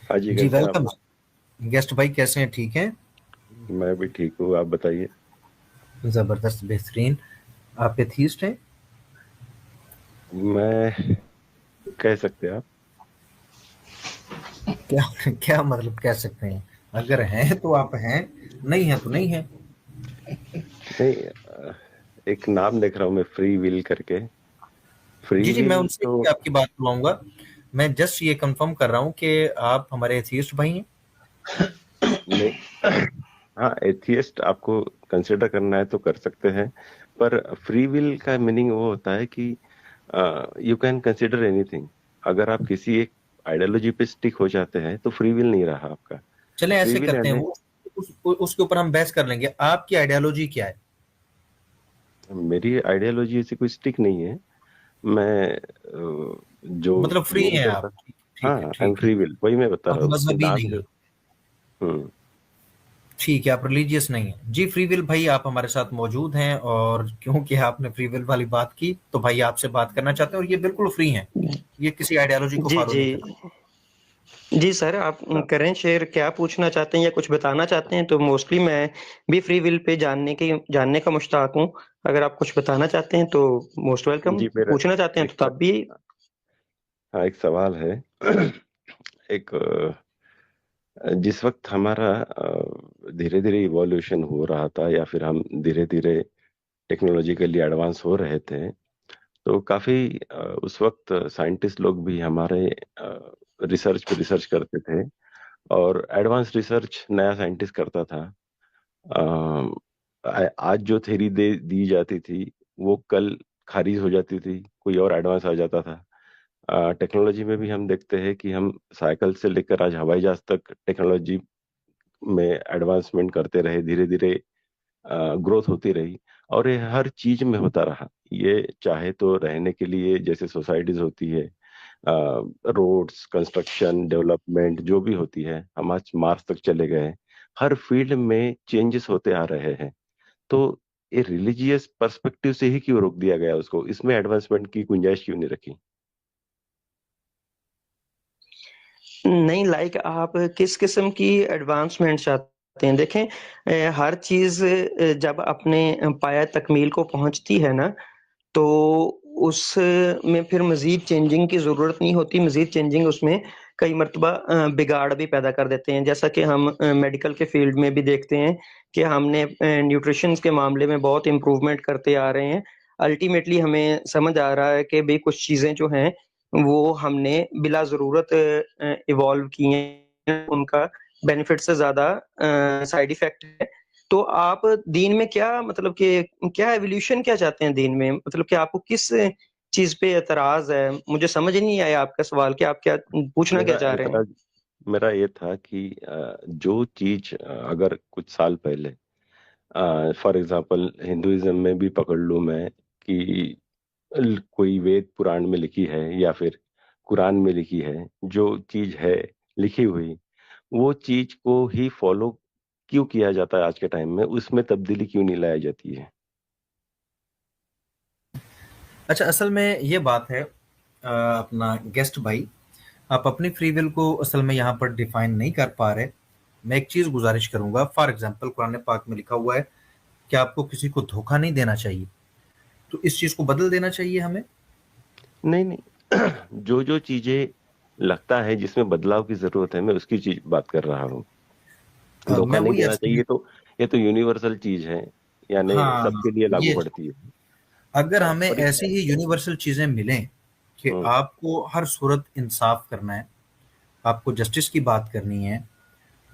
हाँ जी, जी कैसे हैं आप? वेलकम। गेस्ट भाई कैसे हैं? ठीक हैं? मैं भी ठीक हूँ, आप बताइए। जबरदस्त, बेहतरीन। आप एथीस्ट हैं? मैं कह सकते हैं आप। क्या क्या मतलब कह सकते हैं? अगर हैं तो आप हैं, नहीं है तो नहीं है। नहीं, एक नाम देख रहा हूँ मैं, फ्री विल करके। फ्री जी जी, मैं विल उनसे तो ही आपकी बात बुलाऊंगा। मैं जस्ट ये कंफर्म कर रहा हूँ कि आप हमारे एथीस्ट भाई हैं। नहीं। हाँ, एथियस्ट आपको कंसिडर करना है तो कर सकते हैं। पर फ्री विल का मीनिंग वो होता है कि यू कैन कंसिडर एनीथिंग। अगर आप किसी एक आइडियोलॉजी पे स्टिक हो जाते हैं तो फ्री विल नहीं रहा आपका। चले फ्री ऐसे विल करते हैं, यानी वो उसके ऊपर हम बहस कर लेंगे। आपकी आइडियोलॉजी क्या है? मेरी आइडियोलॉजी ऐसी कोई स्टिक नहीं है। मैं जो मतलब फ्री बिलीव हैं आप? करता। ठीक हाँ, ठीक है, आई एम ठीक है। फ्री विल, वही मैं बता आप रहा हूँ मजहबी सिद्धांत नहीं जो। है? हम्म। ठीक है, आप रिलीजियस नहीं हैं। जी, फ्री विल भाई आप हमारे साथ मौजूद हैं, और क्योंकि आपने फ्री विल वाली बात की तो भाई आपसे बात करना चाहते हैं, और ये बिल्कुल फ्री हैं। ये किसी आइडियोलॉजी को जी, फॉलो जी। नहीं करते। जी सर, आप हाँ, करें शेयर, क्या पूछना चाहते हैं या कुछ बताना चाहते हैं? तो मोस्टली मैं भी फ्री विल पे जानने का मुश्ताक हूँ। अगर आप कुछ बताना चाहते हैं तो मोस्ट वेलकम, जी मेरा पूछना चाहते हैं एक तो तब भी। हाँ, एक सवाल है। एक जिस वक्त हमारा धीरे धीरे इवोल्यूशन हो रहा था, या फिर हम धीरे धीरे टेक्नोलॉजिकली एडवांस हो रहे थे, तो काफी उस वक्त साइंटिस्ट लोग भी हमारे रिसर्च पे रिसर्च करते थे। और एडवांस रिसर्च नया साइंटिस्ट करता था। आज जो थ्योरी दे दी जाती थी, वो कल खारिज हो जाती थी, कोई और एडवांस आ जाता था। टेक्नोलॉजी में भी हम देखते हैं कि हम साइकिल से लेकर आज हवाई जहाज तक टेक्नोलॉजी में एडवांसमेंट करते रहे, धीरे धीरे ग्रोथ होती रही। और ये हर चीज में होता रहा। ये चाहे तो रहने के लिए जैसे सोसाइटीज होती है, रोड्स कंस्ट्रक्शन डेवलपमेंट जो भी होती है, हम आज मार्स तक चले गए हैं। हर फील्ड में चेंजेस होते आ रहे हैं। तो ये रिलीजियस पर्सपेक्टिव से ही क्यों रोक दिया गया उसको? इसमें एडवांसमेंट की गुंजाइश क्यों नहीं रखी? नहीं, लाइक आप किस किस्म की एडवांसमेंट चाहते हैं? देखें, हर चीज़ जब अपने पाया तकमील को पहुँचती है ना, तो उसमें फिर मज़ीद चेंजिंग की ज़रूरत नहीं होती। मज़ीद चेंजिंग उसमें कई मर्तबा बिगाड़ भी पैदा कर देते हैं। जैसा कि हम मेडिकल के फ़ील्ड में भी देखते हैं कि हमने न्यूट्रिशंस के मामले में बहुत इम्प्रूवमेंट करते आ रहे हैं। अल्टीमेटली हमें समझ आ रहा है कि भई कुछ चीज़ें जो हैं, वो हमने बिला ज़रूरत इवॉल्व की हैं, उनका बेनिफिट से ज़्यादा साइड इफ़ेक्ट है। तो आप दीन में क्या मतलब कि क्या एवोल्यूशन क्या चाहते हैं दीन में? मतलब कि आपको किस चीज़ पे एतराज़ है? मुझे समझ नहीं आया आपका सवाल कि आप क्या पूछना क्या मेरा चाह रहे हैं? एतराज मेरा ये था कि जो चीज अगर कुछ साल पहले, फॉर एग्जांपल हिंदुइज्म में भी पकड़ लूं मैं, कि कोई वेद पुराण में लिखी है या फिर कुरान में लिखी है, जो चीज है लिखी हुई, वो चीज को ही फॉलो क्यों किया जाता है आज के टाइम में? उसमें तब्दीली क्यों नहीं लाई जाती है? अच्छा, असल में ये बात है, अपना गेस्ट भाई, आप अपनी फ्री विल को असल में यहाँ पर डिफाइन नहीं कर पा रहे। मैं एक चीज गुजारिश करूंगा। फॉर एग्जांपल कुरान पाक में लिखा हुआ है कि आपको किसी को धोखा नहीं देना चाहिए। तो इस चीज को बदल देना चाहिए हमें। नहीं नहीं। जो जो चीजें लगता है जिसमें बदलाव की जरूरत है, मैं उसकी चीज बात कर रहा हूँ। धोखा मैं नहीं वही देना असल में, चाहिए तो ये तो यूनिवर्सल चीज है, यानी हाँ, सबके लिए लागू ये पड़ती है। अगर हाँ, हमें और ऐसी ही यूनिवर्सल चीजें मिलें कि हम्म, आपको हर सूरत इंसाफ करना है, आपको जस्टिस की बात करनी है,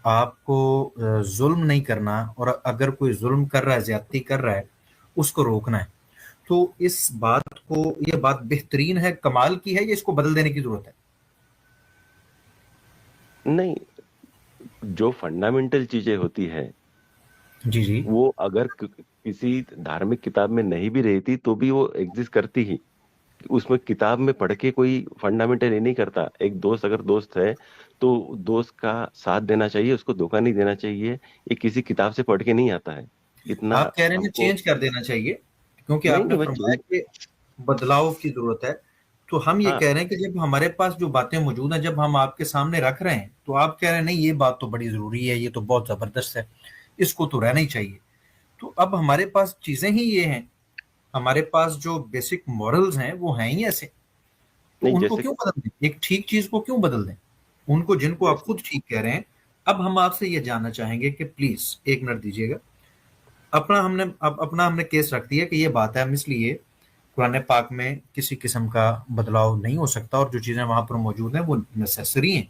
आपको जुल्म नहीं करना, और अगर कोई जुल्म कर रहा है, ज्यादती कर रहा है, उसको रोकना है, तो इस बात को, ये बात बेहतरीन है, कमाल की है, ये इसको बदल देने की जरूरत है। नहीं, जो फंडामेंटल चीजें होती है, जी जी। वो अगर किसी धार्मिक किताब में नहीं भी रहती तो भी वो एग्जिस्ट करती ही। उसमें किताब में पढ़ के कोई फंडामेंटल ये नहीं करता। एक दोस्त अगर दोस्त है तो दोस्त का साथ देना चाहिए, उसको धोखा नहीं देना चाहिए। ये किसी किताब से पढ़ के नहीं आता है। इतना आप कह रहे हैं हमको। चेंज कर देना चाहिए, क्योंकि नहीं आपने नहीं, मैं फरमाया कि बदलाव की जरूरत है। तो हम ये हाँ कह रहे हैं कि जब हमारे पास जो बातें मौजूद हैं, जब हम आपके सामने रख रहे हैं, तो आप कह रहे हैं नहीं ये बात तो बड़ी जरूरी है, ये तो बहुत जबरदस्त है, इसको तो रहना ही चाहिए। तो अब हमारे पास चीजें ही ये हैं, हमारे पास जो बेसिक मॉरल्स हैं वो हैं ही ऐसे, तो नहीं, उनको जैसे क्यों बदल दें? एक ठीक चीज को क्यों बदल दें? उनको, जिनको आप जैसे खुद ठीक कह रहे हैं। अब हम आपसे ये जानना चाहेंगे कि प्लीज एक मिनट दीजिएगा। अपना हमने केस रख दिया कि ये बात है, हम इसलिए कुरान पाक में किसी किस्म का बदलाव नहीं हो सकता, और जो चीजें वहां पर मौजूद हैं वो नेसेसरी हैं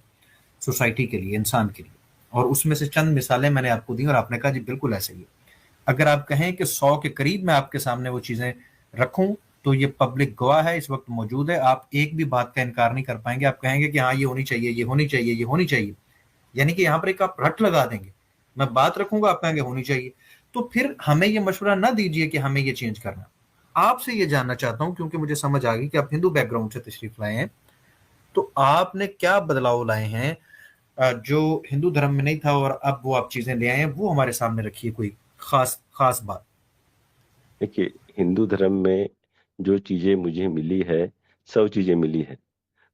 सोसाइटी के लिए, इंसान के लिए। और उसमें से चंद मिसालें मैंने आपको दी और आपने कहा जी बिल्कुल ऐसे ही है। अगर आप कहें कि 100 के करीब मैं आपके सामने वो चीजें रखूं, तो ये पब्लिक गवाह है, इस वक्त मौजूद है, आप एक भी बात का इनकार नहीं कर पाएंगे। आप कहेंगे कि हाँ ये होनी चाहिए, ये होनी चाहिए, ये होनी चाहिए, यानी कि यहाँ पर एक आप रट लगा देंगे। मैं बात रखूंगा, आप कहेंगे होनी चाहिए। तो फिर हमें ये मशवरा ना दीजिए कि हमें ये चेंज करना। आपसे ये जानना चाहता हूं, क्योंकि मुझे समझ आ गई कि आप हिंदू बैकग्राउंड से तशरीफ लाए हैं, तो आपने क्या बदलाव लाए हैं जो हिंदू धर्म में नहीं था, और अब वो आप चीजें ले आए हैं, वो हमारे सामने रखिए, कोई खास खास बात। देखिए, हिंदू धर्म में जो चीजें मुझे मिली है, 100 चीजें मिली है।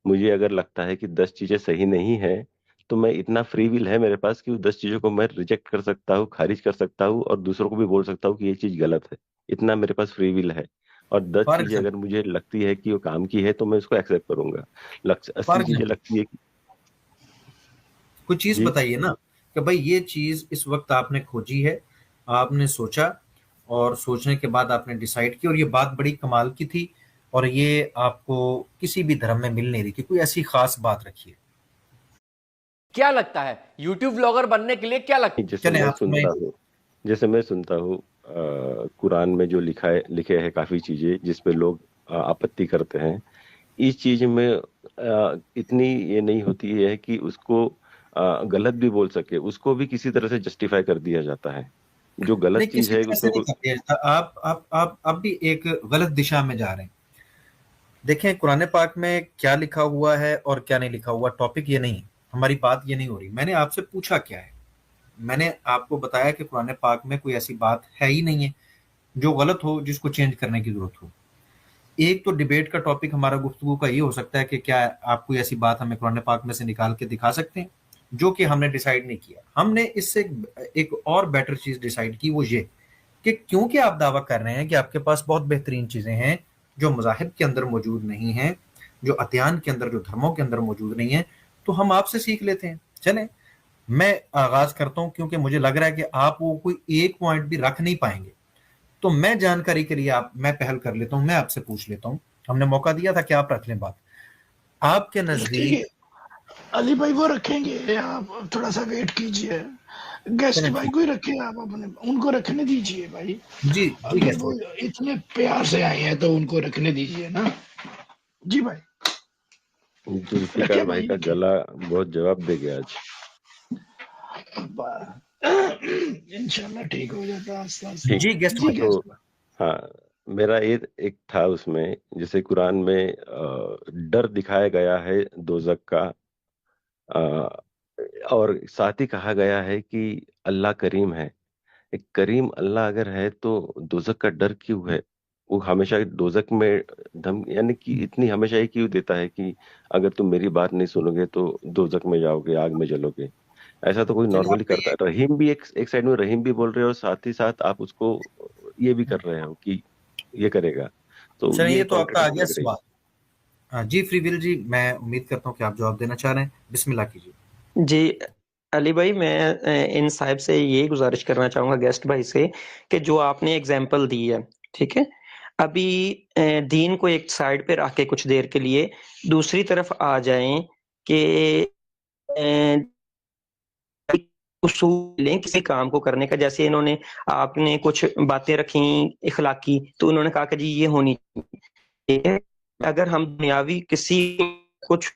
मुझे अगर लगता है कि 10 चीजें सही नहीं है, तो मैं, इतना फ्री विल है मेरे पास कि उस 10 चीजों को मैं रिजेक्ट कर सकता हूँ, खारिज कर सकता हूँ, और दूसरों को भी बोल सकता हूँ कि ये चीज गलत है। इतना मेरे पास फ्री विल है। और दस फॉर चीजें अगर एग्जाम्पल, मुझे लगती है कि वो काम की है, तो मैं उसको एक्सेप्ट करूंगा। फॉर 80 चीजें एग्जाम्पल लगती है कि कोई चीज जी, बताइए ना, कि भाई ये चीज इस वक्त आपने खोजी है, आपने सोचा, और सोचने के बाद आपने डिसाइड की, और ये बात बड़ी कमाल की थी, और ये आपको किसी भी धर्म में मिल नहीं रही थी, कोई ऐसी खास बात रखिए। क्या लगता है यूट्यूब ब्लॉगर बनने के लिए क्या लगता जैसे चले मैं आप मैं सुनता हूँ जैसे मैं सुनता हूँ कुरान में जो लिखे हैं काफी चीजें जिसपे लोग आपत्ति करते हैं। इस चीज में इतनी ये नहीं होती है कि उसको गलत भी बोल सके, उसको भी किसी तरह से जस्टिफाई कर दिया जाता है। जो नहीं, गलत चीज किसी है तरह से उसमें नहीं करते हैं। आप भी एक गलत दिशा में जा रहे हैं। देखें कुरान पाक में क्या लिखा हुआ है और क्या नहीं लिखा हुआ, टॉपिक ये नहीं है, हमारी बात ये नहीं हो रही। मैंने आपसे पूछा क्या है, मैंने आपको बताया कि कुरान पाक में कोई ऐसी बात है ही नहीं है जो गलत हो, जिसको चेंज करने की जरूरत हो। एक तो डिबेट का टॉपिक हमारा गुफ्तगू का ये हो सकता है कि क्या आप कोई ऐसी बात हमें कुरान पाक में से निकाल के दिखा सकते हैं, जो कि हमने डिसाइड नहीं किया। हमने इससे एक और बेटर चीज डिसाइड की, वो ये कि क्योंकि आप दावा कर रहे हैं कि आपके पास बहुत बेहतरीन चीजें हैं जो मज़ाहिब के अंदर मौजूद नहीं हैं, जो अतियान के अंदर, जो धर्मों के अंदर मौजूद नहीं है, तो हम आपसे सीख लेते हैं। चलें, मैं आगाज करता हूं, क्योंकि मुझे लग रहा है कि आप वो कोई एक पॉइंट भी रख नहीं पाएंगे। तो मैं जानकारी के लिए मैं पहल कर लेता हूं, मैं आपसे पूछ लेता हूं। हमने मौका दिया था कि आप रख लें बात। आपके चलो ठीक नजदीक, है, अली भाई वो रखेंगे, आप थोड़ा सा वेट कीजिए। गेस्ट चलें भाई ठीक, को ही रखे आप, अपने उनको रखने दीजिए भाई। जी जी अगर गेस्ट वो भाई। इतने प्यार से आए हैं तो उनको रखने दीजिए ना। जी भाई, रखे जुल्फिकार भाई भाई का रखे। गला बहुत जवाब दे गया आज। इंशाल्लाह ठीक हो जाता आस्ते आस्ते। ठीक। जी गेस्ट जी भाई। तो गेस्ट भाई। हाँ, मेरा ये एक था उसमें, जैसे कुरान में डर दिखाया गया है दोजक का, अ, और साथ ही कहा गया है कि अल्लाह करीम है। एक करीम अल्लाह अगर है तो दोजक का डर क्यों है? वो हमेशा दोजक में धम, यानी कि इतनी हमेशा ही क्यों देता है कि अगर तुम मेरी बात नहीं सुनोगे तो दोजक में जाओगे, आग में जलोगे? ऐसा तो कोई चलिए नॉर्मली आपका करता ये, है। रहीम भी एक साइड में रहीम भी बोल रहे हो, और साथ ही साथ आप उसको ये भी कर रहे हो कि ये करेगा, तो चलिए ये ये तो आपका आ कॉन्ट्रडिक्ट गया लग रही है। सवाल। हाँ जी फ्रीविल जी, मैं उम्मीद करता हूँ कि आप जवाब देना चाह रहे हैं, बिस्मिल्लाह कीजिए। जी, अली भाई मैं इन साहिब से यही गुज़ारिश करना चाहूँगा गेस्ट भाई से कि जो आपने एग्ज़ाम्पल दी है, ठीक है? अभी दीन को एक साइड पे रख के कुछ देर के लिए दूसरी तरफ आ जाएँ कि अ, उसूल लें किसी काम को करने का। जैसे इन्होंने आपने कुछ बातें रखी इखलाकी, तो उन्होंने कहा कि जी ये होनी चाहिए, ठीक है? अगर हम दुनियावी किसी कुछ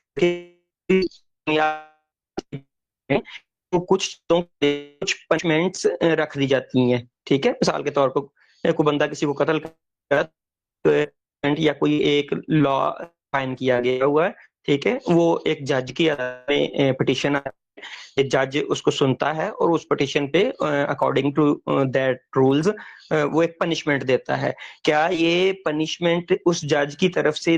तो कुछ चीज़ों पे कुछ पनिशमेंट्स रख दी जाती हैं, ठीक है? मिसाल के तौर पर कोई बंदा किसी को कत्ल कर, या कोई एक लॉ कायम किया गया हुआ है, ठीक है? वो एक जज की अदालत में पिटीशन आता है, जज उसको सुनता है और उस पिटीशन पे अकॉर्डिंग टू दैट रूल्स वो एक पनिशमेंट देता है। क्या ये पनिशमेंट उस जज की तरफ से